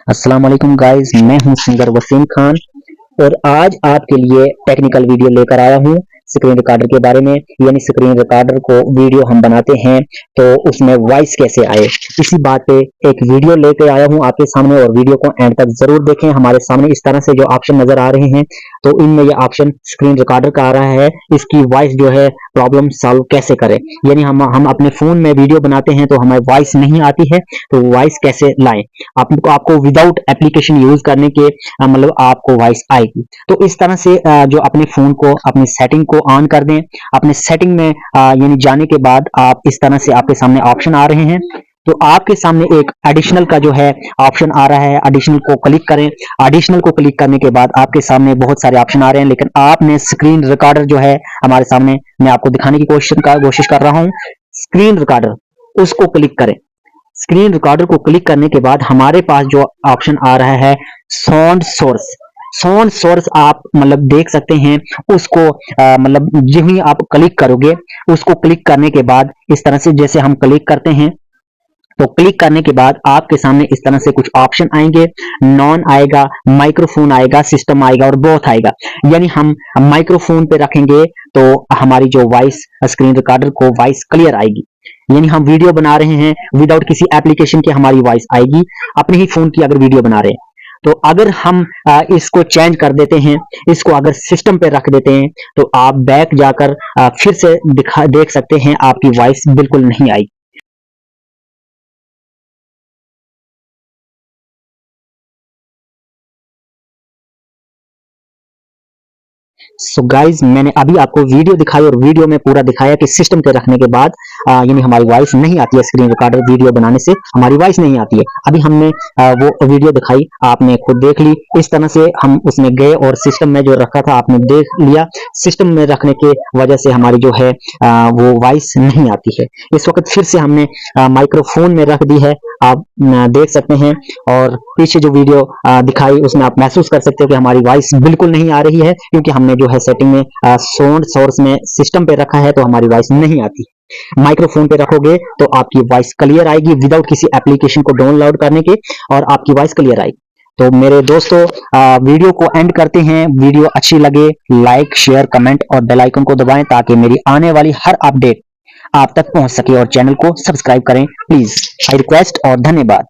अस्सलाम वालेकुम गाइस, मैं हूं सिंगर वसीम खान और आज आपके लिए टेक्निकल वीडियो लेकर आया हूं स्क्रीन रिकॉर्डर के बारे में। यानी स्क्रीन रिकॉर्डर को वीडियो हम बनाते हैं तो उसमें वॉइस कैसे आए, इसी बात पे एक वीडियो लेकर आया हूं आपके सामने और वीडियो को एंड तक जरूर देखें। हमारे सामने इस तरह से जो ऑप्शन नजर आ रहे हैं तो इनमें ये ऑप्शन स्क्रीन रिकॉर्डर का आ रहा है। इसकी वॉइस जो है प्रॉब्लम सॉल्व कैसे करें, यानी हम अपने फोन में वीडियो बनाते हैं तो हमें वॉइस नहीं आती है तो वॉइस कैसे लाएं। आपको विदाउट एप्लीकेशन यूज करने के मतलब आपको वॉइस आएगी। तो इस तरह से जो अपने फोन को अपनी सेटिंग को ऑन कर दें। अपने सेटिंग में यानी जाने के बाद आप इस तरह से आपके सामने ऑप्शन आ रहे हैं तो आपके सामने एक एडिशनल का जो है ऑप्शन आ रहा है। एडिशनल को क्लिक करें। एडिशनल को क्लिक करने के बाद आपके सामने बहुत सारे ऑप्शन आ रहे हैं, लेकिन आपने स्क्रीन रिकॉर्डर जो है हमारे सामने मैं आपको दिखाने की कोशिश कर रहा हूं। स्क्रीन रिकॉर्डर उसको क्लिक करें। स्क्रीन रिकॉर्डर को क्लिक करने के बाद हमारे पास जो ऑप्शन आ रहा है साउंड सोर्स। साउंड सोर्स आप मतलब देख सकते हैं उसको मतलब जो ही आप क्लिक करोगे उसको क्लिक करने के बाद इस तरह से जैसे हम क्लिक करते हैं तो क्लिक करने के बाद आपके सामने इस तरह से कुछ ऑप्शन आएंगे। नॉन आएगा, माइक्रोफोन आएगा, सिस्टम आएगा और बोथ आएगा। यानी हम माइक्रोफोन पे रखेंगे तो हमारी जो वॉइस स्क्रीन रिकॉर्डर को वॉइस क्लियर आएगी। यानी हम वीडियो बना रहे हैं विदाउट किसी एप्लीकेशन के हमारी वॉइस आएगी अपने ही फोन की अगर वीडियो बना रहे हैं। तो अगर हम इसको चेंज कर देते हैं, इसको अगर सिस्टम पे रख देते हैं तो आप बैक जाकर फिर से देख सकते हैं आपकी वॉइस बिल्कुल नहीं आएगी। सो गाइज मैंने अभी आपको वीडियो दिखाई और वीडियो में पूरा दिखाया कि सिस्टम पे रखने के बाद यानी हमारी वॉइस नहीं आती है। स्क्रीन रिकॉर्डर वीडियो बनाने से हमारी वॉइस नहीं आती है। अभी हमने वो वीडियो दिखाई, आपने खुद देख ली। इस तरह से हम उसमें गए और सिस्टम में जो रखा था आपने देख लिया। सिस्टम में रखने के वजह से हमारी जो है वो वॉइस नहीं आती है। इस वक्त फिर से हमने माइक्रोफोन में रख दी है, आप देख सकते हैं। और पीछे जो वीडियो दिखाई उसमें आप महसूस कर सकते हो कि हमारी वॉइस बिल्कुल नहीं आ रही है, क्योंकि हमने जो है सेटिंग में साउंड सोर्स में सिस्टम पे रखा है तो हमारी वॉइस नहीं आती। माइक्रोफोन पे रखोगे तो आपकी वॉइस क्लियर आएगी विदाउट किसी एप्लीकेशन को डाउनलोड करने के, और आपकी वॉइस क्लियर आएगी। तो मेरे दोस्तों वीडियो को एंड करते हैं। वीडियो अच्छी लगे लाइक शेयर कमेंट और बेल आइकन को दबाएं ताकि मेरी आने वाली हर अपडेट आप तक पहुंच सके, और चैनल को सब्सक्राइब करें प्लीज। आई रिक्वेस्ट और धन्यवाद।